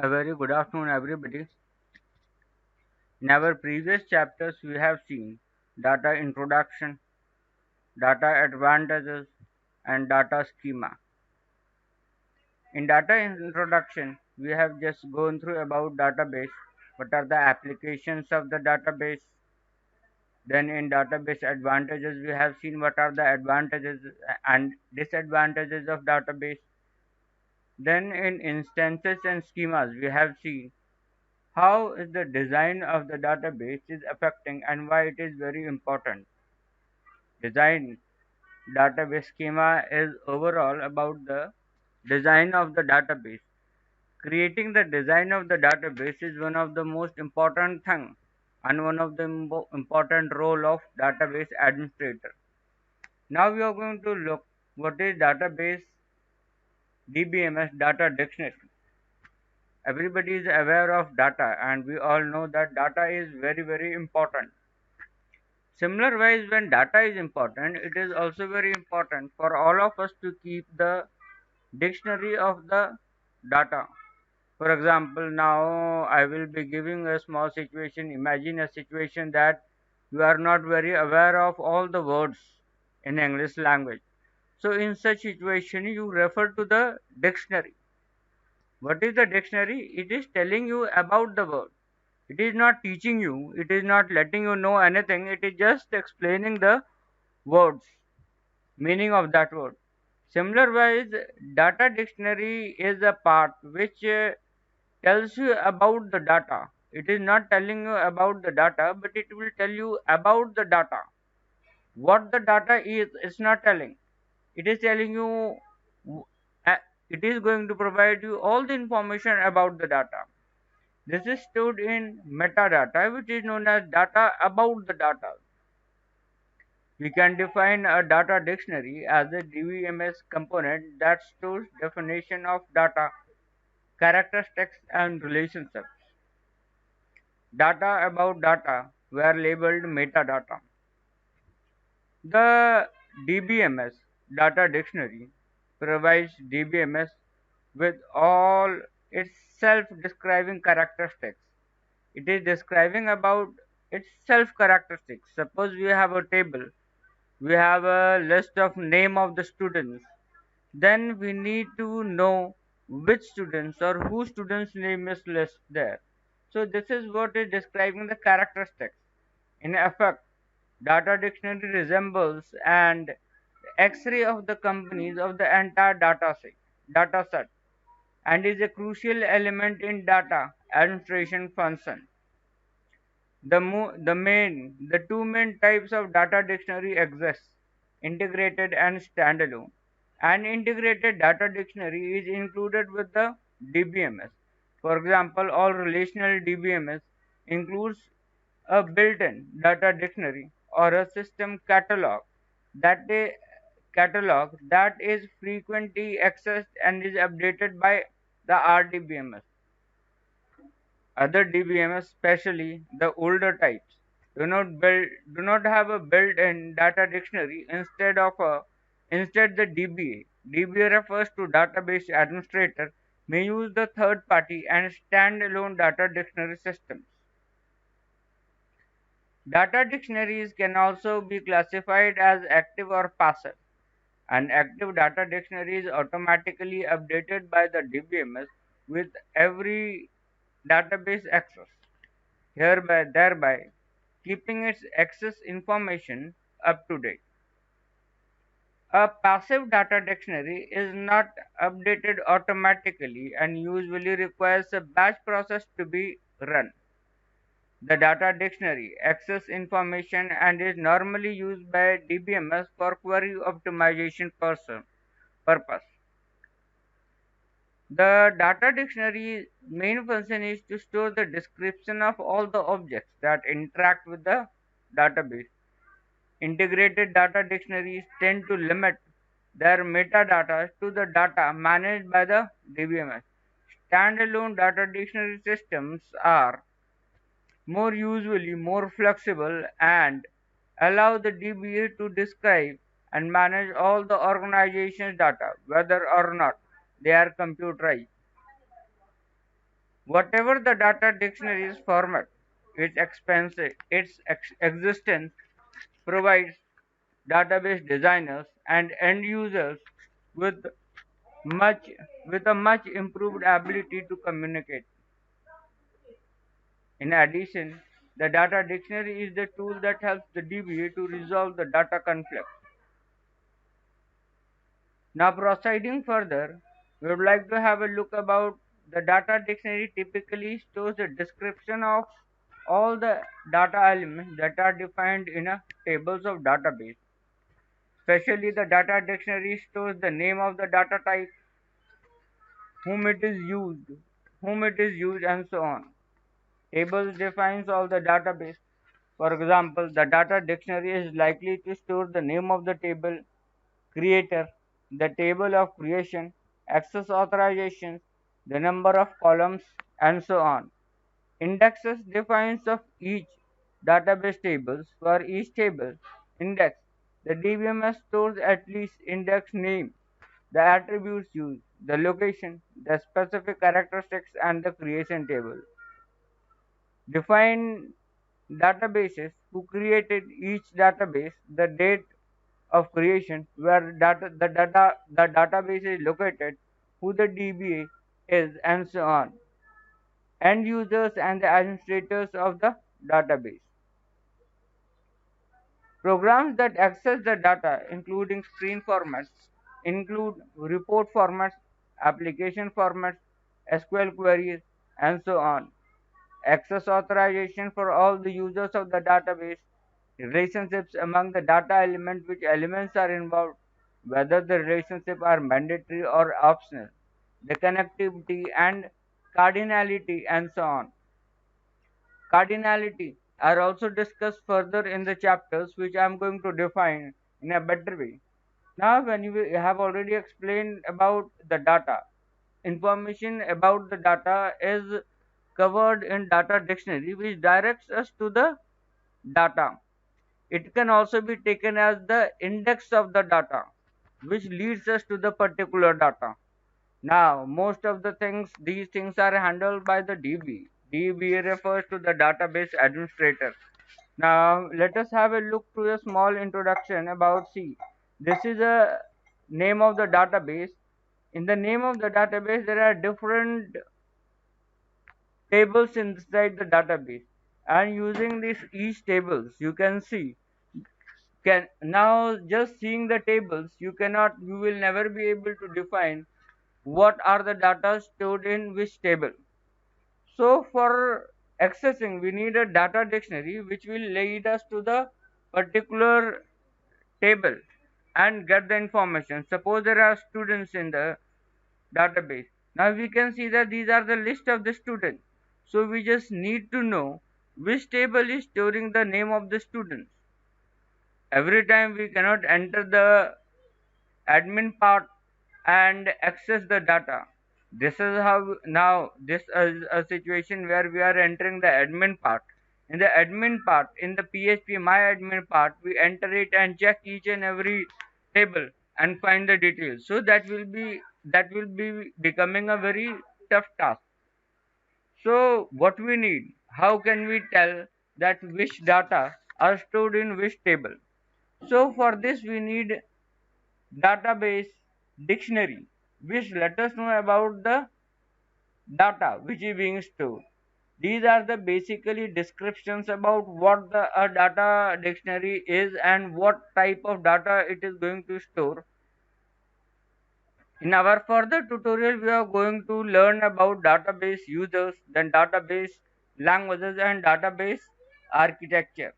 A very good afternoon, everybody. In our previous chapters, we have seen data introduction, data advantages, and data schema. In data introduction, we have just gone through about database, what are the applications of the database. Then in database advantages, we have seen what are the advantages and disadvantages of database. Then in instances and schemas, we have seen how is the design of the database is affecting and why it is very important. Design database schema is overall about the design of the database. Creating the design of the database is one of the most important thing and one of the important role of database administrator. Now we are going to look what is database DBMS data dictionary. Everybody is aware of data and we all know that data is very important. Similar wise, when data is important, it is also very important for all of us to keep the dictionary of the data. For example, now I will be giving a small situation. Imagine a situation that you are not very aware of all the words in English language. So in such situation, you refer to the dictionary. What is the dictionary? It is telling you about the word. It is not teaching you. It is not letting you know anything. It is just explaining the words, meaning of that word. Similar wise, data dictionary is a part which tells you about the data. It is not telling you about the data, but it will tell you about the data. What the data is, it's not telling. It is telling you, it is going to provide you all the information about the data. This is stored in metadata, which is known as data about the data. We can define a data dictionary as a DBMS component that stores definition of data, characteristics, and relationships. Data about data were labeled metadata. The DBMS data dictionary provides DBMS with all its self-describing characteristics. It is describing about its self characteristics. Suppose we have a table, we have a list of name of the students, then we need to know which students or whose students name is list there. So this is what is describing the characteristics. In effect, data dictionary resembles and x-ray of the companies of the entire data set and is a crucial element in data administration function. The two main types of data dictionary exist: integrated and standalone. An integrated data dictionary is included with the DBMS. For example, all relational DBMS includes a built-in data dictionary or a system catalog that is frequently accessed and is updated by the RDBMS. Other DBMS, especially the older types, do not have a built-in data dictionary. Instead the DBA. DBA refers to database administrator may use the third party and standalone data dictionary systems. Data dictionaries can also be classified as active or passive. An active data dictionary is automatically updated by the DBMS with every database access, thereby keeping its access information up to date. A passive data dictionary is not updated automatically and usually requires a batch process to be run. The data dictionary access information and is normally used by DBMS for query optimization purpose. The data dictionary main function is to store the description of all the objects that interact with the database. Integrated data dictionaries tend to limit their metadata to the data managed by the DBMS. Standalone data dictionary systems are usually more flexible and allow the DBA to describe and manage all the organization's data, whether or not they are computerized. Whatever the data dictionary's format, its existence provides database designers and end users with much with a much improved ability to communicate. In addition, the data dictionary is the tool that helps the DBA to resolve the data conflict. Now proceeding further, we would like to have a look about the data dictionary typically stores a description of all the data elements that are defined in a tables of database. Especially the data dictionary stores the name of the data type, whom it is used, and so on. Tables defines all the database. For example, the data dictionary is likely to store the name of the table creator, the table of creation, access authorizations, the number of columns, and so on. Indexes defines of each database tables. For each table index, the DBMS stores at least index name, the attributes used, the location, the specific characteristics, and the creation table. Define databases who created each database, the date of creation, where the database is located, who the DBA is, and so on. End users and the administrators of the database. Programs that access the data, including screen formats, include report formats, application formats, SQL queries, and so on. Access authorization for all the users of the database, relationships among the data elements, which elements are involved, whether the relationships are mandatory or optional, the connectivity and cardinality, and so on. Cardinality are also discussed further in the chapters, which I am going to define in a better way. Now, when you have already explained about the data, information about the data is covered in data dictionary, which directs us to the data. It can also be taken as the index of the data, which leads us to the particular data. Now, most of these things are handled by the DB. DB refers to the database administrator. Now, let us have a look to a small introduction about C. This is a name of the database. In the name of the database, there are different tables inside the database. And using these each tables, you can see can now just seeing the tables you will never be able to define what are the data stored in which table. So for accessing we need a data dictionary which will lead us to the particular table and get the information. Suppose there are students in the database. Now we can see that these are the list of the students, so we just need to know which table is storing the name of the students. Every time we cannot enter the admin part and access the data. This is how now this is a situation where we are entering the admin part. In the admin part, in the PHP my admin part, we enter it and check each and every table and find the details. So that will be becoming a very tough task. So what we need, how can we tell that which data are stored in which table? So for this we need database dictionary which let us know about the data which is being stored. These are the basically descriptions about what the a data dictionary is and what type of data it is going to store. In our further tutorial we are going to learn about database users, then database languages and database architecture.